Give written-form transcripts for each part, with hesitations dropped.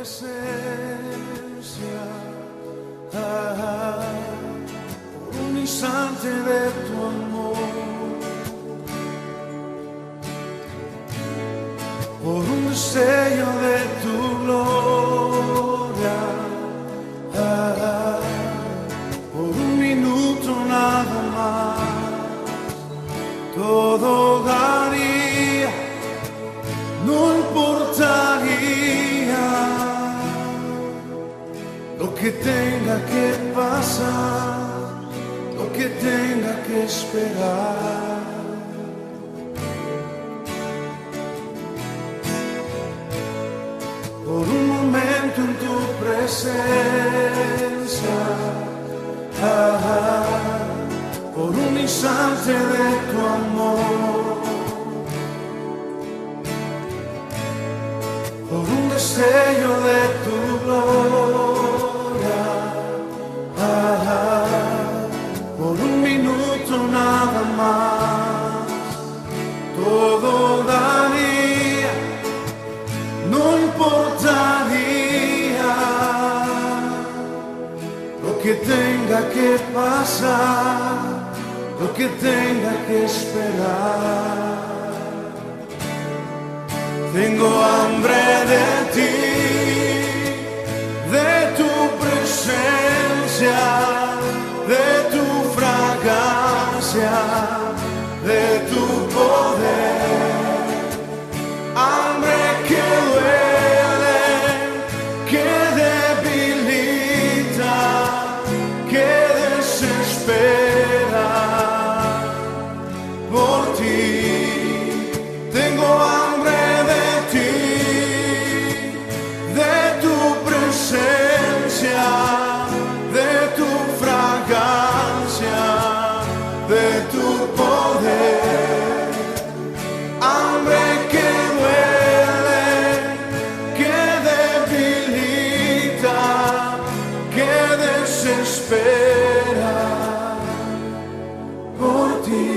presencia, por un instante de tu amor, por un destello de tu gloria, por un minuto nada más, todo daría, no importaría lo que tenga que pasar, lo que tenga que esperar. Por un momento en tu presencia, por un instante de tu amor, por un destello de tu gloria, por un minuto nada más, todo daría, no importaría lo que tenga que pasar, lo que tenga que esperar. Tengo hambre de ti, de tu presencia, de tu fragancia, de tu poder. Hambre que duele, que debilita, que desespera por ti. Tengo hambre de ti, de tu presencia, de tu fragancia, de tu poder. Hambre que duele, que debilita, que desespera por ti.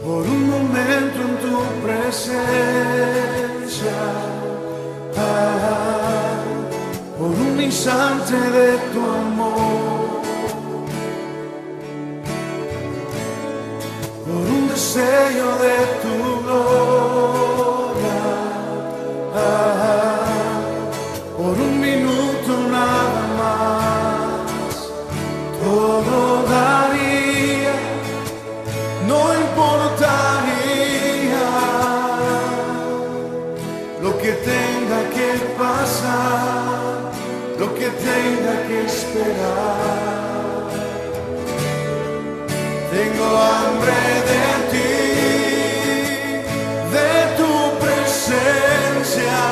Por un momento en tu presencia, por un instante de tu amor, por un destello de tu gloria, por un minuto nada más, todo daría, no importaría lo que tenga que pasar, lo que tenga que esperar. Tengo hambre de ti, de tu presencia,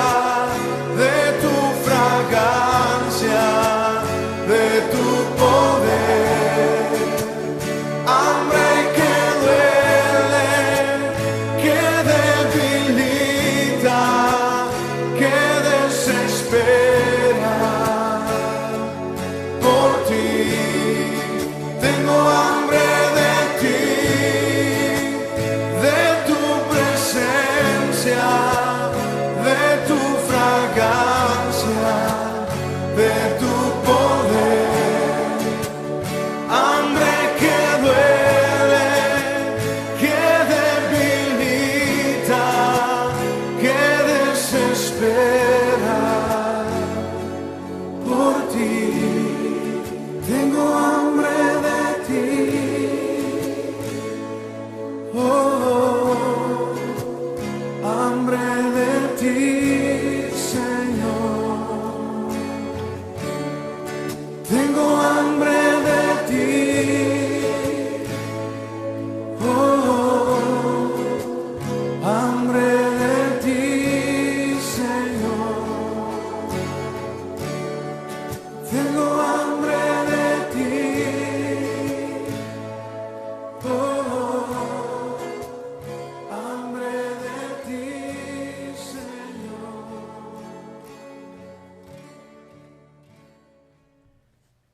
de tu fragancia, de tu poder. Hambre que duele, que debilita, que desespera por ti. Tengo hambre de ti, de tu presencia, de tu fragancia, de tu poder. Hambre que duele, que debilita, que desespera por ti. Tengo hambre de ti, oh, hambre de ti, Señor. Tengo hambre de ti, oh, hambre de ti, Señor. Tengo hambre de ti, oh, hambre de ti, Señor.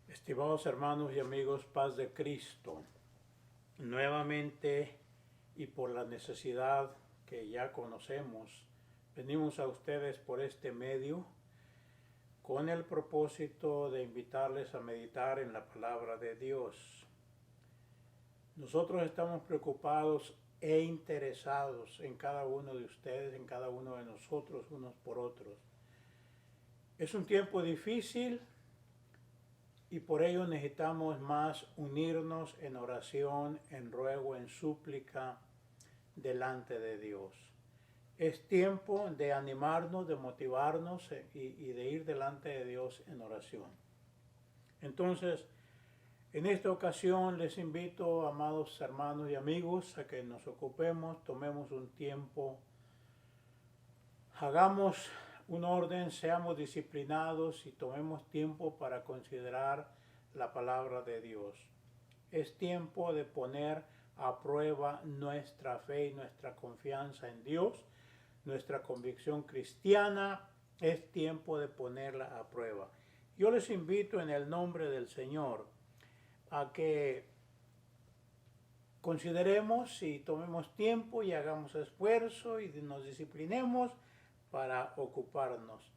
Estimados hermanos y amigos, paz de Cristo. Nuevamente y por la necesidad que ya conocemos, venimos a ustedes por este medio con el propósito de invitarles a meditar en la palabra de Dios. Nosotros estamos preocupados e interesados en cada uno de ustedes, en cada uno de nosotros, unos por otros. Es un tiempo difícil y por ello necesitamos más unirnos en oración, en ruego, en súplica delante de Dios. Es tiempo de animarnos, de motivarnos y de ir delante de Dios en oración. Entonces, en esta ocasión les invito, amados hermanos y amigos, a que nos ocupemos, tomemos un tiempo, hagamos un orden, seamos disciplinados y tomemos tiempo para considerar la palabra de Dios. Es tiempo de poner a prueba nuestra fe y nuestra confianza en Dios, nuestra convicción cristiana. Es tiempo de ponerla a prueba. Yo les invito en el nombre del Señor a que consideremos y tomemos tiempo y hagamos esfuerzo y nos disciplinemos para ocuparnos.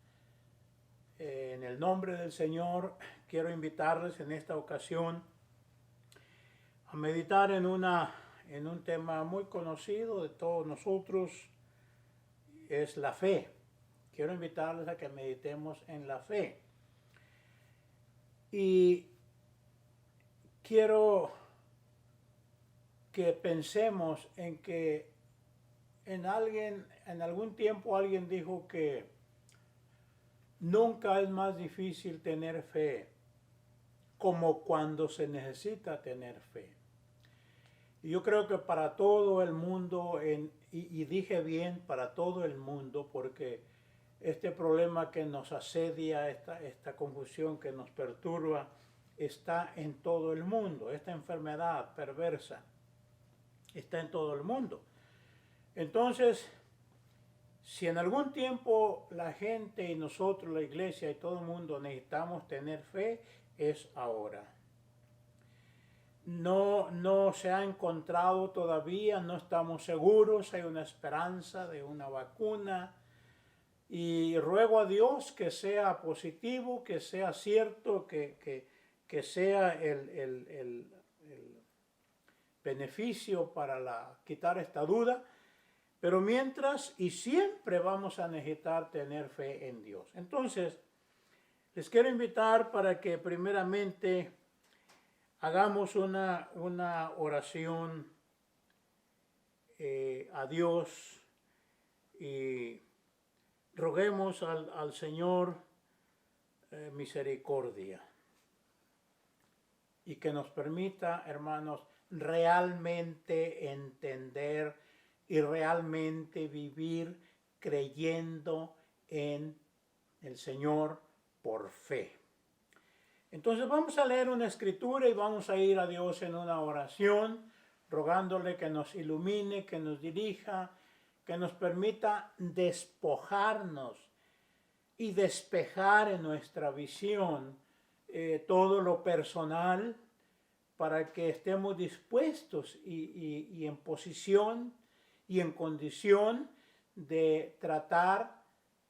En el nombre del Señor quiero invitarles en esta ocasión a meditar en un tema muy conocido de todos nosotros, es la fe. Quiero invitarles a que meditemos en la fe. Y quiero que pensemos en que en algún tiempo alguien dijo que nunca es más difícil tener fe como cuando se necesita tener fe. Y yo creo que para todo el mundo, y dije bien, para todo el mundo, porque este problema que nos asedia, esta confusión que nos perturba, está en todo el mundo. Esta enfermedad perversa está en todo el mundo. Entonces, si en algún tiempo la gente y nosotros, la iglesia y todo el mundo necesitamos tener fe, es ahora. No se ha encontrado todavía, no estamos seguros, hay una esperanza de una vacuna y ruego a Dios que sea positivo, que sea cierto, que sea el beneficio para quitar esta duda. Pero mientras y siempre vamos a necesitar tener fe en Dios. Entonces, les quiero invitar para que primeramente hagamos una oración a Dios y roguemos al Señor misericordia y que nos permita, hermanos, realmente entender y realmente vivir creyendo en el Señor por fe. Entonces vamos a leer una escritura y vamos a ir a Dios en una oración, rogándole que nos ilumine, que nos dirija, que nos permita despojarnos y despejar en nuestra visión todo lo personal para que estemos dispuestos y en posición y en condición de tratar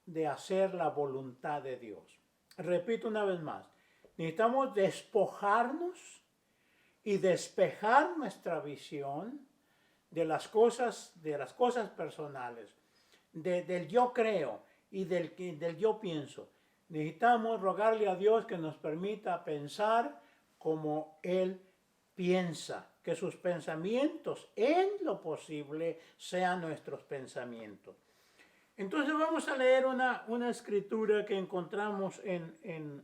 de hacer la voluntad de Dios. Repito una vez más, necesitamos despojarnos y despejar nuestra visión de las cosas personales, del yo creo y del yo pienso. Necesitamos rogarle a Dios que nos permita pensar como Él piensa, que sus pensamientos en lo posible sean nuestros pensamientos. Entonces vamos a leer una escritura que encontramos en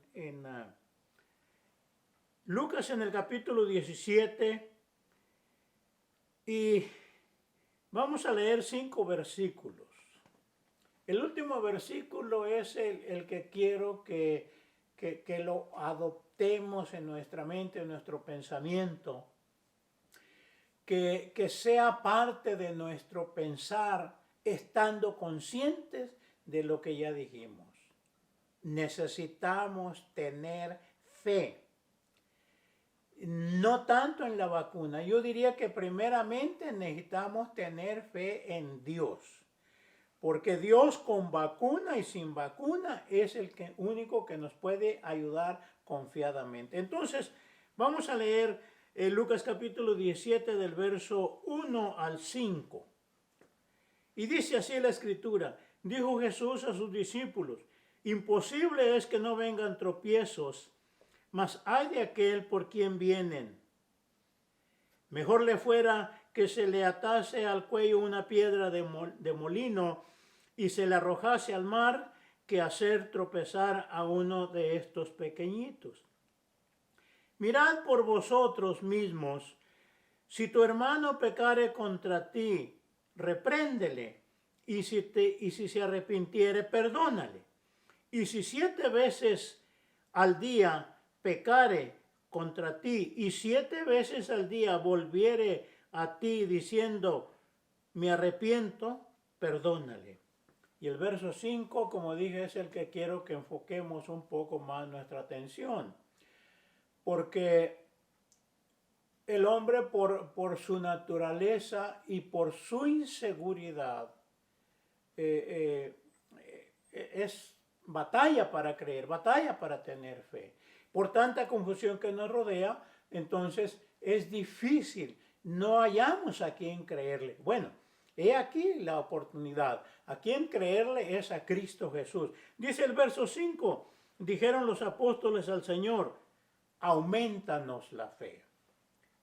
Lucas en el capítulo 17 y vamos a leer 5 versículos. El último versículo es el que quiero que lo adoptemos en nuestra mente, en nuestro pensamiento, que sea parte de nuestro pensar, estando conscientes de lo que ya dijimos. Necesitamos tener fe. no tanto en la vacuna. Yo diría que primeramente necesitamos tener fe en Dios. Porque Dios con vacuna y sin vacuna es el único que nos puede ayudar confiadamente. Entonces, vamos a leer Lucas capítulo 17 del verso 1 al 5. Y dice así la escritura: dijo Jesús a sus discípulos: imposible es que no vengan tropiezos, mas hay de aquel por quien vienen. Mejor le fuera que se le atase al cuello una piedra de molino y se le arrojase al mar, que hacer tropezar a uno de estos pequeñitos. Mirad por vosotros mismos, si tu hermano pecare contra ti, repréndele, y si se arrepintiere, perdónale. Y si 7 veces al día pecare contra ti, y 7 veces al día volviere a ti diciendo, me arrepiento, perdónale. Y el verso 5, como dije, es el que quiero que enfoquemos un poco más nuestra atención. Porque el hombre por su naturaleza y por su inseguridad es batalla para creer, batalla para tener fe. Por tanta confusión que nos rodea, entonces es difícil, no hallamos a quien creerle. Bueno, he aquí la oportunidad. A quien creerle es a Cristo Jesús. Dice el verso 5, dijeron los apóstoles al Señor, aumentanos la fe.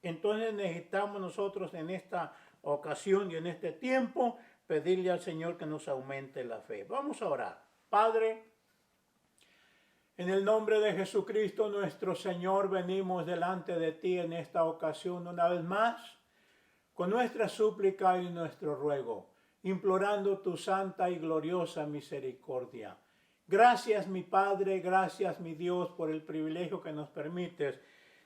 Entonces necesitamos nosotros en esta ocasión y en este tiempo pedirle al Señor que nos aumente la fe. Vamos a orar. Padre, en el nombre de Jesucristo nuestro Señor, venimos delante de ti en esta ocasión una vez más, con nuestra súplica y nuestro ruego, implorando tu santa y gloriosa misericordia. Gracias, mi Padre, gracias, mi Dios, por el privilegio que nos permites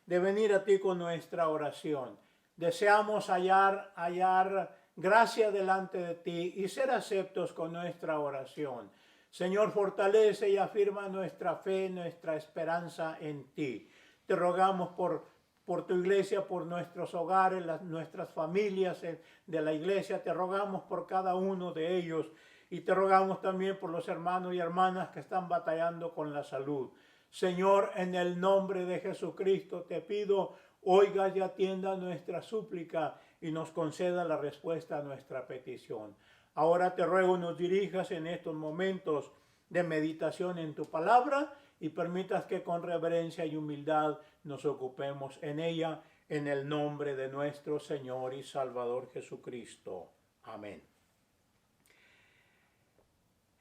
de venir a ti con nuestra oración. Deseamos hallar gracia delante de ti y ser aceptos con nuestra oración. Señor, fortalece y afirma nuestra fe, nuestra esperanza en ti. Te rogamos por tu iglesia, por nuestros hogares, nuestras familias de la iglesia. Te rogamos por cada uno de ellos y te rogamos también por los hermanos y hermanas que están batallando con la salud. Señor, en el nombre de Jesucristo te pido, oiga y atienda nuestra súplica y nos conceda la respuesta a nuestra petición. Ahora te ruego nos dirijas en estos momentos de meditación en tu palabra y permitas que con reverencia y humildad nos ocupemos en ella, en el nombre de nuestro Señor y Salvador Jesucristo. Amén.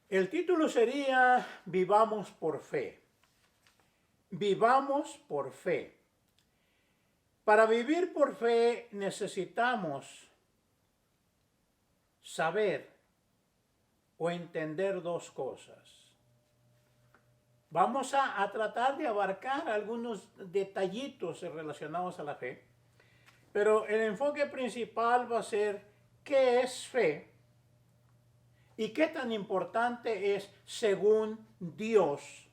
El título sería Vivamos por fe. Vivamos por fe. Para vivir por fe necesitamos saber o entender dos cosas. Vamos a tratar de abarcar algunos detallitos relacionados a la fe, pero el enfoque principal va a ser qué es fe y qué tan importante es según Dios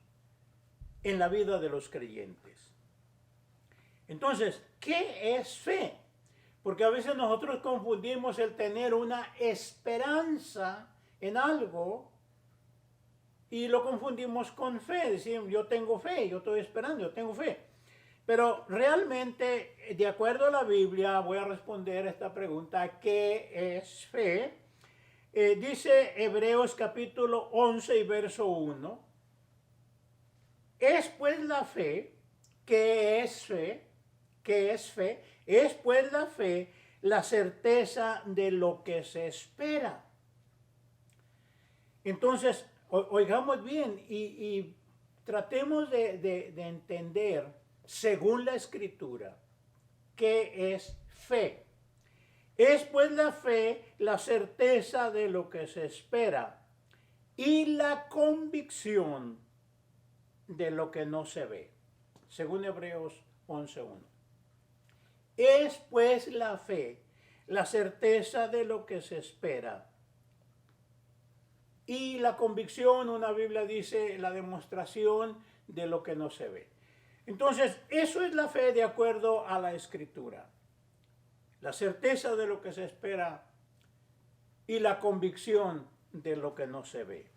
en la vida de los creyentes. Entonces, ¿qué es fe? Porque a veces nosotros confundimos el tener una esperanza en algo y lo confundimos con fe. Decimos, yo tengo fe, yo estoy esperando, yo tengo fe. Pero realmente, de acuerdo a la Biblia, voy a responder esta pregunta, ¿qué es fe? Dice Hebreos capítulo 11 y verso 1. Es pues la fe, ¿qué es fe? ¿Qué es fe? Es pues la fe, la certeza de lo que se espera. Entonces, oigamos bien y tratemos de entender, según la Escritura, qué es fe. Es pues la fe, la certeza de lo que se espera y la convicción de lo que no se ve, según Hebreos 11:1. Es pues la fe, la certeza de lo que se espera. Y la convicción, una Biblia dice, la demostración de lo que no se ve. Entonces, eso es la fe de acuerdo a la Escritura. La certeza de lo que se espera y la convicción de lo que no se ve.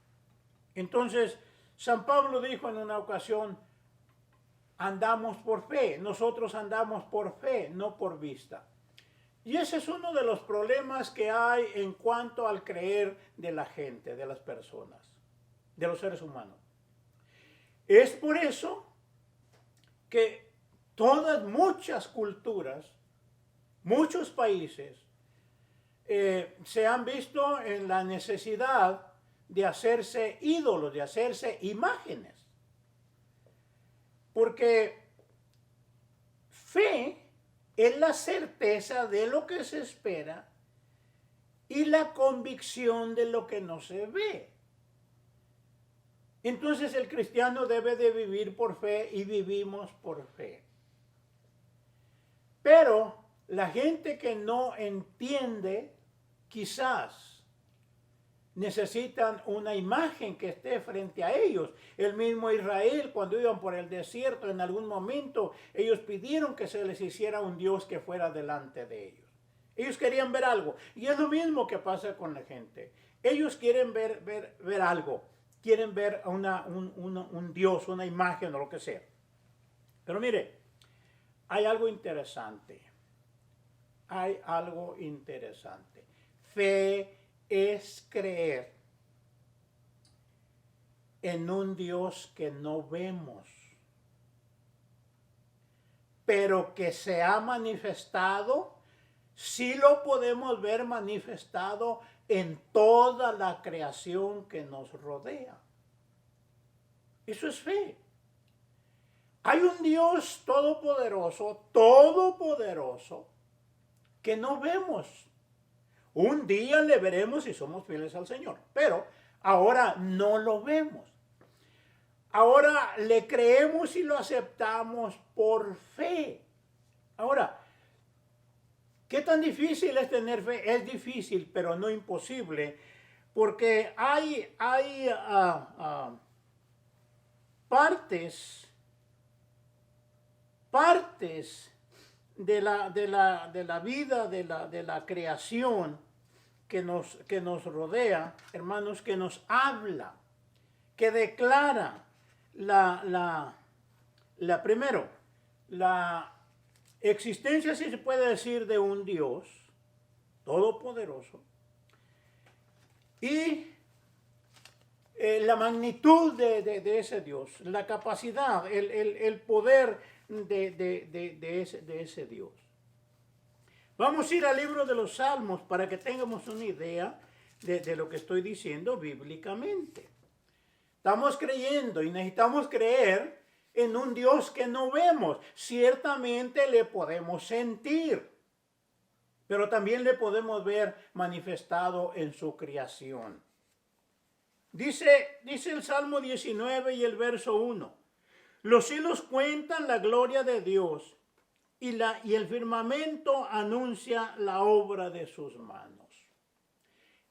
Entonces, San Pablo dijo en una ocasión, andamos por fe, nosotros andamos por fe, no por vista. Y ese es uno de los problemas que hay en cuanto al creer de la gente, de las personas, de los seres humanos. Es por eso que muchas culturas, muchos países, se han visto en la necesidad de hacerse ídolos, de hacerse imágenes. Porque fe es la certeza de lo que se espera y la convicción de lo que no se ve. Entonces el cristiano debe de vivir por fe y vivimos por fe. Pero la gente que no entiende, quizás necesitan una imagen que esté frente a ellos. El mismo Israel, cuando iban por el desierto, en algún momento, ellos pidieron que se les hiciera un Dios que fuera delante de ellos. Ellos querían ver algo. Y es lo mismo que pasa con la gente. Ellos quieren ver algo. Quieren ver un Dios, una imagen o lo que sea. Pero mire, hay algo interesante. Hay algo interesante. Fe es creer en un Dios que no vemos, pero que se ha manifestado, sí lo podemos ver manifestado en toda la creación que nos rodea. Eso es fe. Hay un Dios todopoderoso, que no vemos. Un día le veremos si somos fieles al Señor, pero ahora no lo vemos. Ahora le creemos y lo aceptamos por fe. Ahora, ¿qué tan difícil es tener fe? Es difícil, pero no imposible, porque hay partes de la vida, de la creación que nos rodea, hermanos, que nos habla, que declara primero, la existencia, si se puede decir, de un Dios todopoderoso y la magnitud de ese Dios, la capacidad, el poder de ese Dios. Vamos a ir al libro de los Salmos para que tengamos una idea de lo que estoy diciendo bíblicamente. Estamos creyendo y necesitamos creer en un Dios que no vemos. Ciertamente le podemos sentir, pero también le podemos ver manifestado en su creación. Dice el Salmo 19 y el verso 1. Los cielos cuentan la gloria de Dios y el firmamento anuncia la obra de sus manos.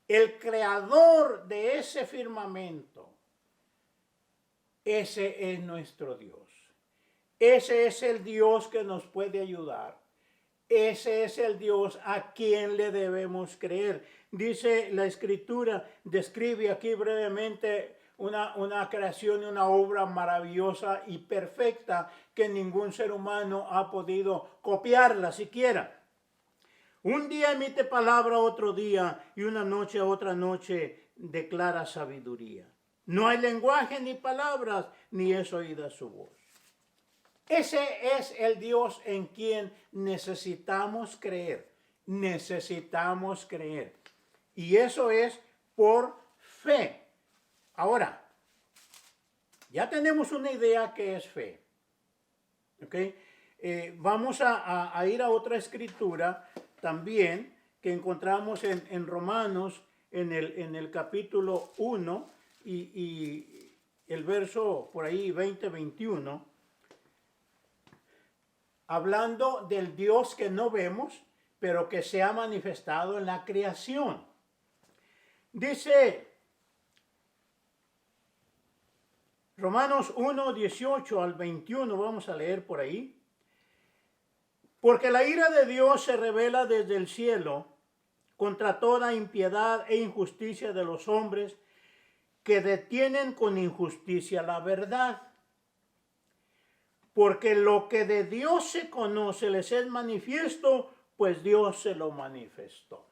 El creador de ese firmamento, ese es nuestro Dios. Ese es el Dios que nos puede ayudar. Ese es el Dios a quien le debemos creer. Dice la Escritura, describe aquí brevemente una creación y una obra maravillosa y perfecta que ningún ser humano ha podido copiarla siquiera. Un día emite palabra otro día y una noche a otra noche declara sabiduría. No hay lenguaje ni palabras, ni es oída su voz. Ese es el Dios en quien necesitamos creer. Necesitamos creer. Y eso es por fe. Ahora, ya tenemos una idea que es fe. ¿Okay? Vamos a ir a otra escritura también que encontramos en Romanos en el capítulo 1 y el verso por ahí 20-21. Hablando del Dios que no vemos, pero que se ha manifestado en la creación. Dice Romanos 1, 18 al 21, vamos a leer por ahí. Porque la ira de Dios se revela desde el cielo contra toda impiedad e injusticia de los hombres que detienen con injusticia la verdad. Porque lo que de Dios se conoce les es manifiesto, pues Dios se lo manifestó.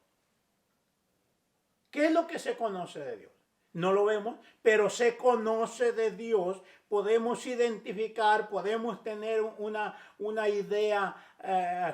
¿Qué es lo que se conoce de Dios? No lo vemos, pero se conoce de Dios. Podemos identificar, podemos tener una idea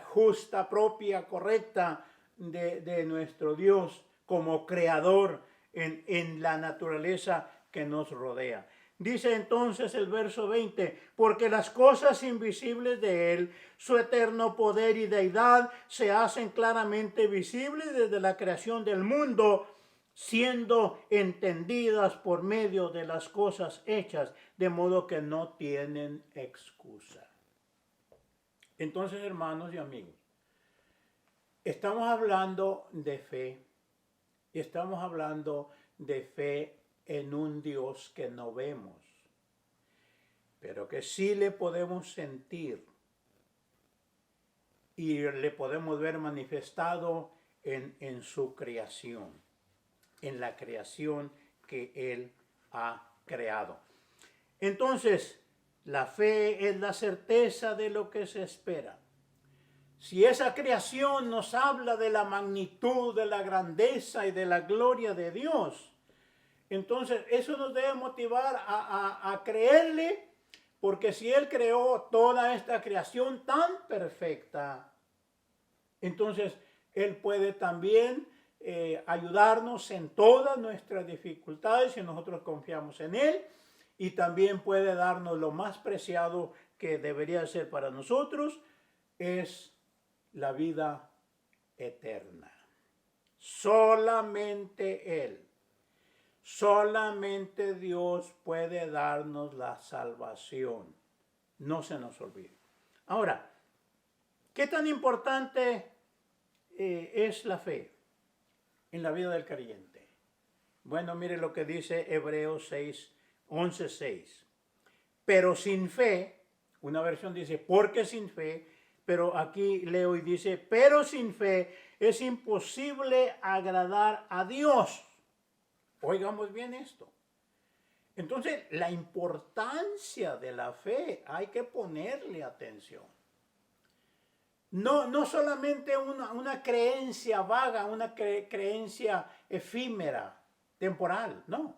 justa, propia, correcta de nuestro Dios como creador en la naturaleza que nos rodea. Dice entonces el verso 20, porque las cosas invisibles de Él, su eterno poder y deidad, se hacen claramente visibles desde la creación del mundo, siendo entendidas por medio de las cosas hechas, de modo que no tienen excusa. Entonces, hermanos y amigos, estamos hablando de fe, y estamos hablando de fe en un Dios que no vemos, pero que sí le podemos sentir y le podemos ver manifestado en su creación, en la creación que Él ha creado. Entonces, la fe es la certeza de lo que se espera. Si esa creación nos habla de la magnitud, de la grandeza y de la gloria de Dios, entonces eso nos debe motivar a creerle, porque si Él creó toda esta creación tan perfecta, entonces Él puede también ayudarnos en todas nuestras dificultades si nosotros confiamos en Él, y también puede darnos lo más preciado que debería ser para nosotros, es la vida eterna. Solamente Él, solamente Dios puede darnos la salvación. No se nos olvide. Ahora, ¿qué tan importante es la fe en la vida del creyente? Bueno, mire lo que dice Hebreos 6, 11, 6. Pero sin fe, una versión dice, porque sin fe, pero aquí leo y dice, pero sin fe es imposible agradar a Dios. Oigamos bien esto. Entonces, la importancia de la fe hay que ponerle atención. No solamente una creencia vaga, una creencia efímera, temporal, no.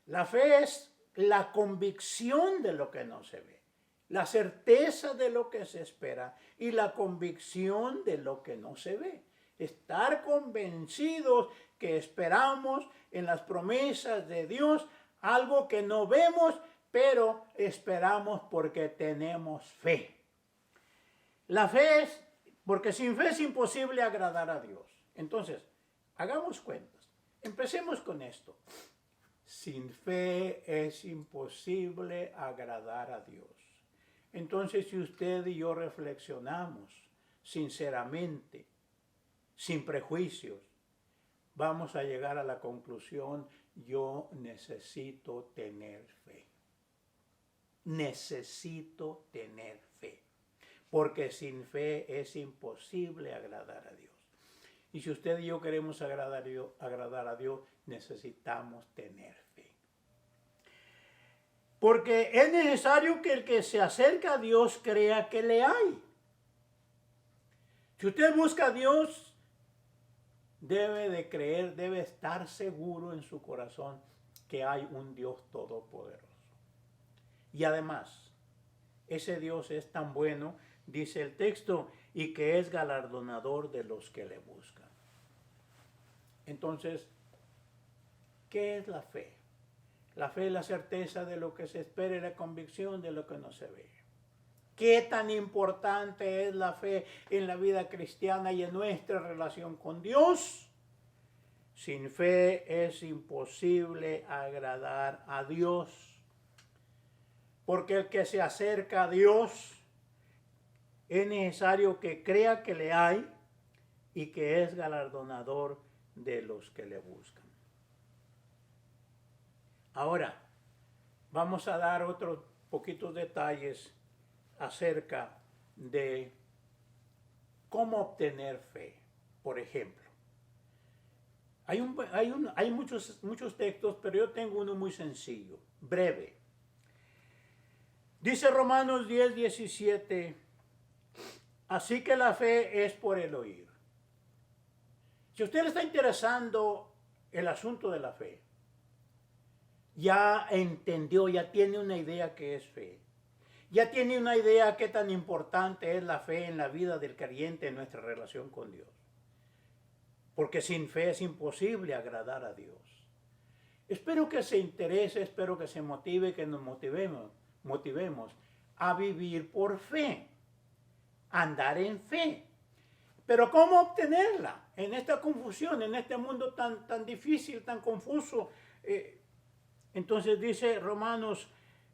La fe es la convicción de lo que no se ve, la certeza de lo que se espera y la convicción de lo que no se ve. Estar convencidos que esperamos en las promesas de Dios, algo que no vemos, pero esperamos porque tenemos fe. La fe es, porque sin fe es imposible agradar a Dios. Entonces, hagamos cuentas. Empecemos con esto. Sin fe es imposible agradar a Dios. Entonces, si usted y yo reflexionamos sinceramente, sin prejuicios, vamos a llegar a la conclusión, yo necesito tener fe. Necesito tener fe. Porque sin fe es imposible agradar a Dios. Y si usted y yo queremos agradar a Dios, necesitamos tener fe. Porque es necesario que el que se acerca a Dios crea que le hay. Si usted busca a Dios, debe de creer, debe estar seguro en su corazón que hay un Dios todopoderoso. Y además, ese Dios es tan bueno, dice el texto, y que es galardonador de los que le buscan. Entonces, ¿qué es la fe? La fe es la certeza de lo que se espera y la convicción de lo que no se ve. ¿Qué tan importante es la fe en la vida cristiana y en nuestra relación con Dios? Sin fe es imposible agradar a Dios. Porque el que se acerca a Dios es necesario que crea que le hay y que es galardonador de los que le buscan. Ahora, vamos a dar otros poquitos detalles acerca de cómo obtener fe. Por ejemplo, hay muchos textos, pero yo tengo uno muy sencillo, breve. Dice Romanos 10:17, así que la fe es por el oír. Si a usted le está interesando el asunto de la fe, ya entendió, ya tiene una idea qué es fe. Ya tiene una idea qué tan importante es la fe en la vida del creyente en nuestra relación con Dios. Porque sin fe es imposible agradar a Dios. Espero que se interese, espero que se motive, que nos motivemos a vivir por fe, a andar en fe. Pero ¿cómo obtenerla en esta confusión, en este mundo tan difícil, tan confuso? Entonces dice Romanos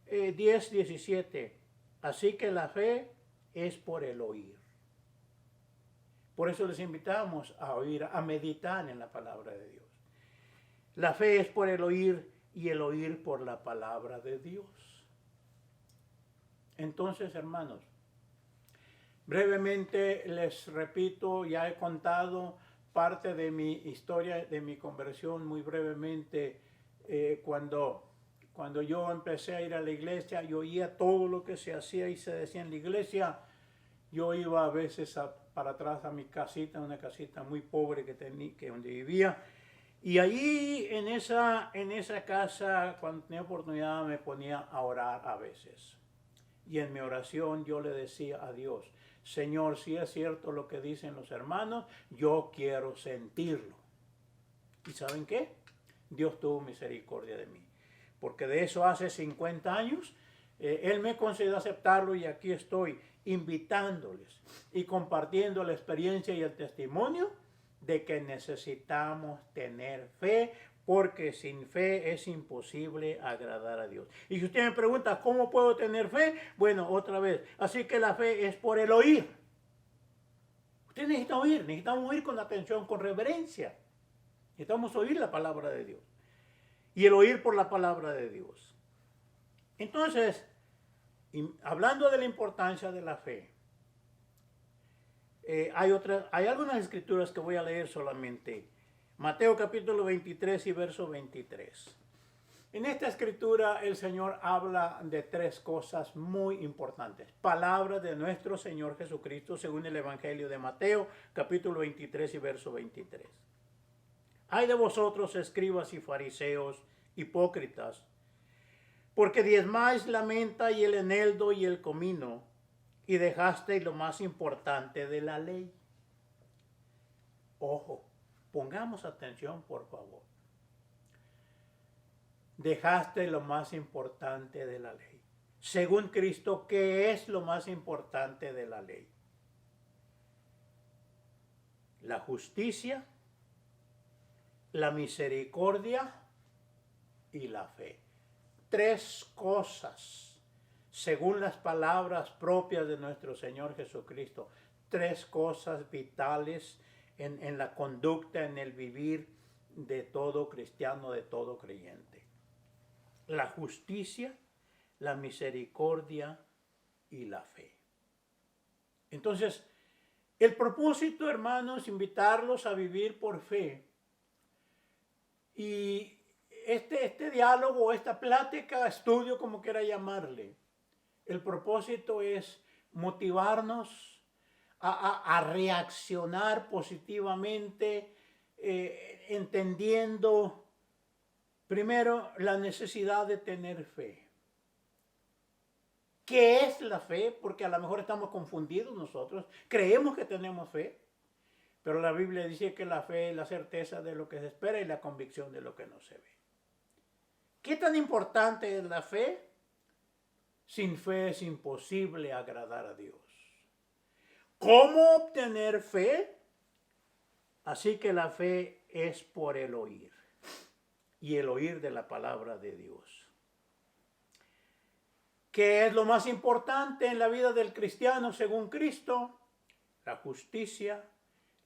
10:17, así que la fe es por el oír. Por eso les invitamos a oír, a meditar en la palabra de Dios. La fe es por el oír y el oír por la palabra de Dios. Entonces, hermanos, brevemente les repito, ya he contado parte de mi historia, de mi conversión muy brevemente. Cuando yo empecé a ir a la iglesia, yo oía todo lo que se hacía y se decía en la iglesia. Yo iba a veces para atrás a mi casita, una casita muy pobre que donde vivía. Y ahí en esa casa, cuando tenía oportunidad, me ponía a orar a veces. Y en mi oración yo le decía a Dios, Señor, si es cierto lo que dicen los hermanos, yo quiero sentirlo. ¿Y saben qué? Dios tuvo misericordia de mí. Porque de eso hace 50 años, Él me concedió aceptarlo y aquí estoy invitándoles y compartiendo la experiencia y el testimonio de que necesitamos tener fe, porque sin fe es imposible agradar a Dios. Y si usted me pregunta, ¿cómo puedo tener fe? Bueno, otra vez, así que la fe es por el oír. Usted necesita oír, necesitamos oír con atención, con reverencia. Necesitamos oír la palabra de Dios. Y el oír por la palabra de Dios. Entonces, hablando de la importancia de la fe, hay algunas escrituras que voy a leer solamente. Mateo capítulo 23 y verso 23. En esta escritura el Señor habla de tres cosas muy importantes. Palabras de nuestro Señor Jesucristo según el Evangelio de Mateo capítulo 23 y verso 23. Ay de vosotros, escribas y fariseos, hipócritas, porque diezmáis la menta y el eneldo y el comino, y dejasteis lo más importante de la ley. Ojo, pongamos atención, por favor. Dejaste lo más importante de la ley. Según Cristo, ¿qué es lo más importante de la ley? La justicia, la misericordia y la fe. Tres cosas, según las palabras propias de nuestro Señor Jesucristo. Tres cosas vitales en la conducta, en el vivir de todo cristiano, de todo creyente. La justicia, la misericordia y la fe. Entonces, el propósito, hermanos, invitarlos a vivir por fe. Y este diálogo, esta plática, estudio, como quiera llamarle, el propósito es motivarnos a reaccionar positivamente, entendiendo primero la necesidad de tener fe. ¿Qué es la fe? Porque a lo mejor estamos confundidos nosotros, creemos que tenemos fe, pero la Biblia dice que la fe es la certeza de lo que se espera y la convicción de lo que no se ve. ¿Qué tan importante es la fe? Sin fe es imposible agradar a Dios. ¿Cómo obtener fe? Así que la fe es por el oír, y el oír de la palabra de Dios. ¿Qué es lo más importante en la vida del cristiano según Cristo? La justicia,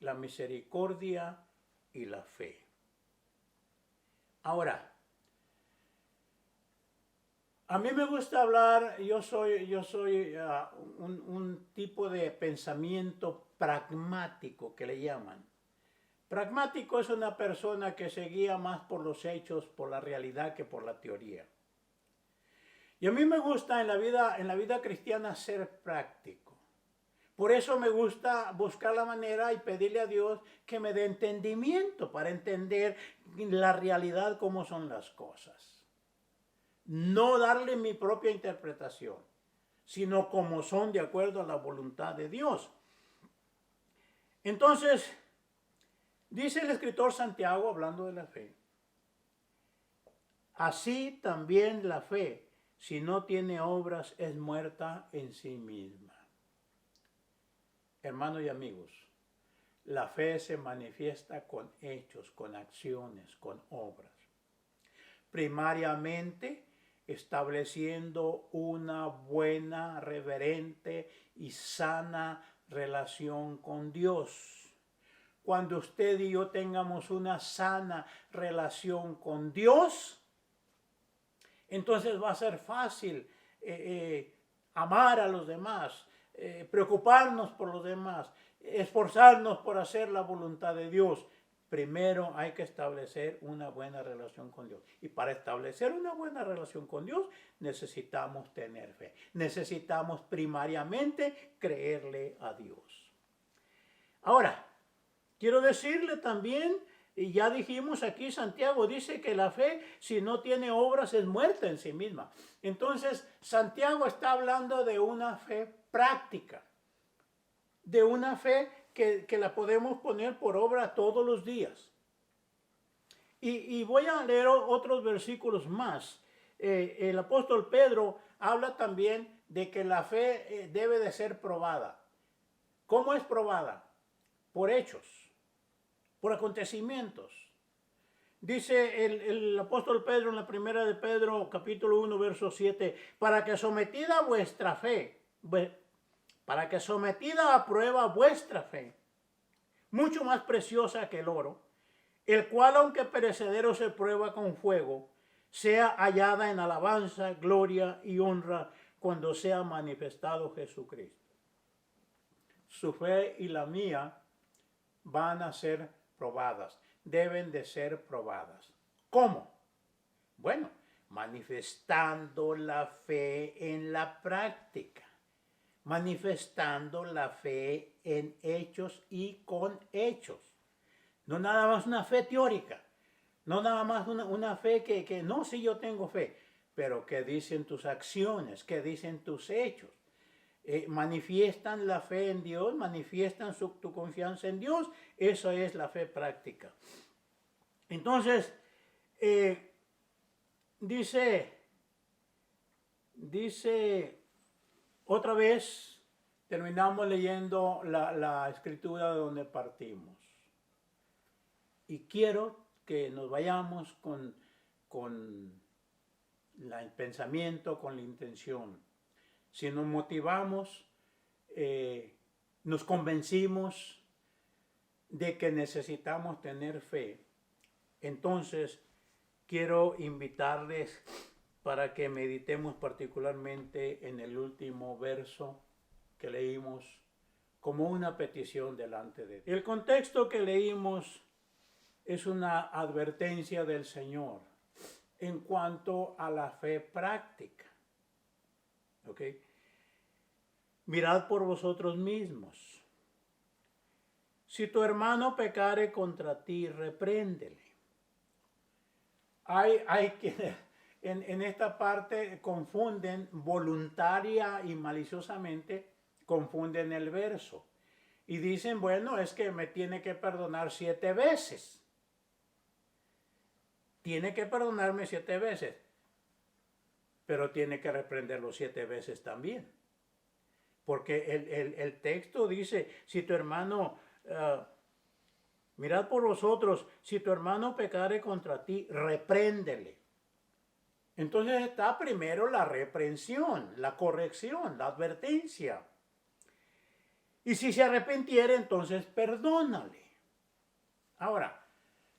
la misericordia y la fe. Ahora, A mí me gusta hablar, yo soy un tipo de pensamiento pragmático que le llaman. Pragmático es una persona que se guía más por los hechos, por la realidad que por la teoría. Y a mí me gusta en la vida cristiana ser práctico. Por eso me gusta buscar la manera y pedirle a Dios que me dé entendimiento para entender la realidad, cómo son las cosas. No darle mi propia interpretación, sino como son de acuerdo a la voluntad de Dios. Entonces, dice el escritor Santiago, hablando de la fe, así también la fe, si no tiene obras, es muerta en sí misma. Hermanos y amigos, la fe se manifiesta con hechos, con acciones, con obras. Primariamente, estableciendo una buena, reverente y sana relación con Dios. Cuando usted y yo tengamos una sana relación con Dios, entonces va a ser fácil amar a los demás, preocuparnos por los demás, esforzarnos por hacer la voluntad de Dios. Primero hay que establecer una buena relación con Dios. Y para establecer una buena relación con Dios necesitamos tener fe. Necesitamos primariamente creerle a Dios. Ahora, quiero decirle también, y ya dijimos aquí, Santiago dice que la fe, si no tiene obras, es muerta en sí misma. Entonces, Santiago está hablando de una fe práctica, de una fe que la podemos poner por obra todos los días. Y voy a leer otros versículos más. El apóstol Pedro habla también de que la fe debe de ser probada. ¿Cómo es probada? Por hechos, por acontecimientos. Dice el apóstol Pedro en la primera de Pedro, capítulo 1, verso 7, para que sometida a vuestra fe, para que sometida a prueba vuestra fe, mucho más preciosa que el oro, el cual aunque perecedero se prueba con fuego, sea hallada en alabanza, gloria y honra cuando sea manifestado Jesucristo. Su fe y la mía van a ser probadas, deben de ser probadas. ¿Cómo? Bueno, manifestando la fe en la práctica, manifestando la fe en hechos y con hechos. No nada más una fe teórica, no nada más una fe que no, sí yo tengo fe, pero que dicen tus acciones, que dicen tus hechos. Manifiestan la fe en Dios, manifiestan tu confianza en Dios. Eso es la fe práctica. Entonces, dice otra vez, terminamos leyendo la escritura de donde partimos. Y quiero que nos vayamos con el pensamiento, con la intención. Si nos motivamos, nos convencimos de que necesitamos tener fe, entonces quiero invitarles para que meditemos particularmente en el último verso que leímos como una petición delante de Dios. El contexto que leímos es una advertencia del Señor en cuanto a la fe práctica. ¿Ok? Mirad por vosotros mismos. Si tu hermano pecare contra ti, repréndele. Hay que en esta parte confunden voluntaria y maliciosamente, confunden el verso. Y dicen, bueno, es que me tiene que perdonar 7 veces. Tiene que perdonarme 7 veces. Pero tiene que reprenderlo 7 veces también. Porque el texto dice, si tu hermano, mirad por vosotros, si tu hermano pecare contra ti, repréndele. Entonces está primero la reprensión, la corrección, la advertencia. Y si se arrepintiere, entonces perdónale. Ahora,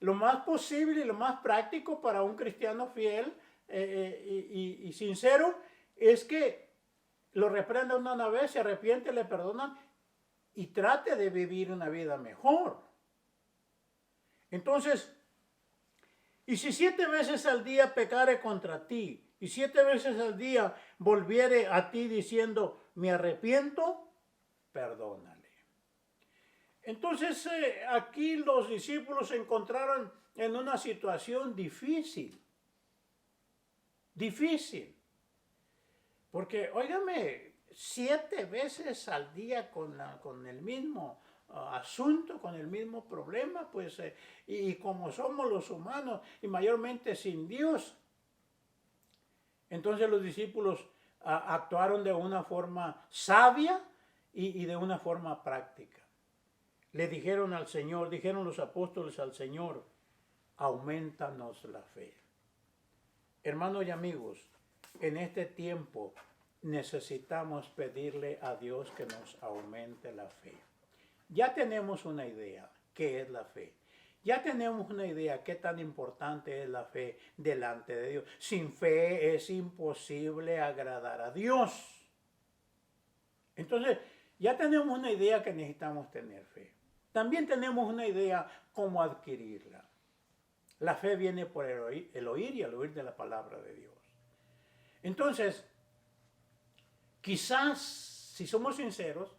lo más posible y lo más práctico para un cristiano fiel y sincero, es que lo reprendan una vez, se arrepiente, le perdonan y trate de vivir una vida mejor. Entonces, y si 7 veces al día pecare contra ti, y 7 veces al día volviere a ti diciendo, me arrepiento, perdónale. Entonces, aquí los discípulos se encontraron en una situación difícil. Difícil. Porque, óigame, 7 veces al día con el mismo asunto, con el mismo problema, pues, y como somos los humanos, y mayormente sin Dios, entonces los discípulos actuaron de una forma sabia y de una forma práctica. Le dijeron al Señor, dijeron los apóstoles al Señor, aumentanos la fe. Hermanos y amigos, en este tiempo necesitamos pedirle a Dios que nos aumente la fe. Ya tenemos una idea qué es la fe. Ya tenemos una idea qué tan importante es la fe delante de Dios. Sin fe es imposible agradar a Dios. Entonces, ya tenemos una idea que necesitamos tener fe. También tenemos una idea cómo adquirirla. La fe viene por el oír y el oír de la palabra de Dios. Entonces, quizás, si somos sinceros,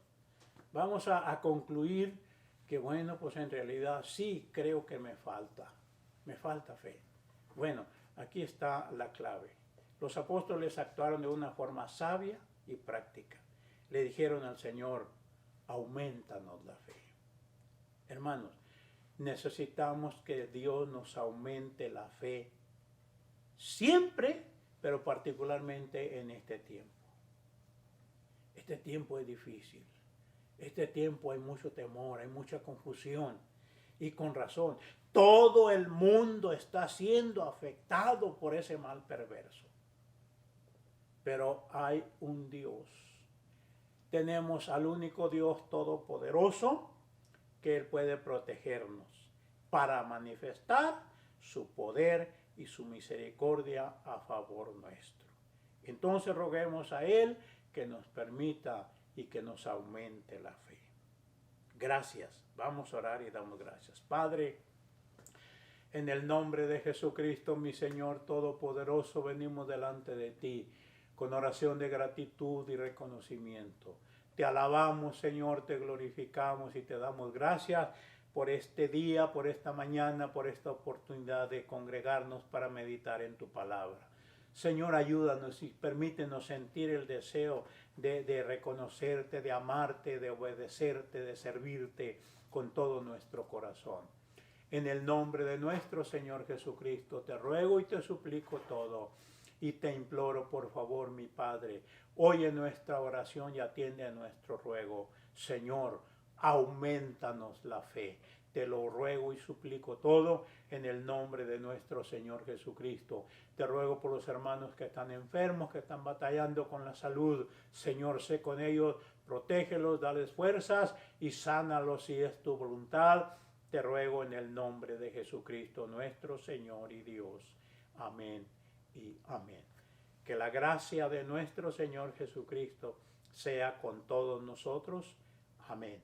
vamos a concluir que bueno, pues en realidad sí creo que me falta fe. Bueno, aquí está la clave. Los apóstoles actuaron de una forma sabia y práctica. Le dijeron al Señor, aumentanos la fe. Hermanos, necesitamos que Dios nos aumente la fe siempre, pero particularmente en este tiempo. Este tiempo es difícil. Este tiempo hay mucho temor, hay mucha confusión y con razón. Todo el mundo está siendo afectado por ese mal perverso. Pero hay un Dios. Tenemos al único Dios todopoderoso que Él puede protegernos para manifestar su poder y su misericordia a favor nuestro. Entonces roguemos a Él que nos permita y que nos aumente la fe. Gracias. Vamos a orar y damos gracias. Padre, en el nombre de Jesucristo, mi Señor Todopoderoso, venimos delante de ti con oración de gratitud y reconocimiento. Te alabamos, Señor, te glorificamos y te damos gracias por este día, por esta mañana, por esta oportunidad de congregarnos para meditar en tu palabra. Señor, ayúdanos y permítenos sentir el deseo de reconocerte, de amarte, de obedecerte, de servirte con todo nuestro corazón. En el nombre de nuestro Señor Jesucristo te ruego y te suplico todo y te imploro, por favor, mi Padre, oye nuestra oración y atiende a nuestro ruego. Señor, aumentanos la fe. Te lo ruego y suplico todo en el nombre de nuestro Señor Jesucristo. Te ruego por los hermanos que están enfermos, que están batallando con la salud. Señor, sé con ellos, protégelos, dales fuerzas y sánalos si es tu voluntad. Te ruego en el nombre de Jesucristo, nuestro Señor y Dios. Amén y amén. Que la gracia de nuestro Señor Jesucristo sea con todos nosotros. Amén.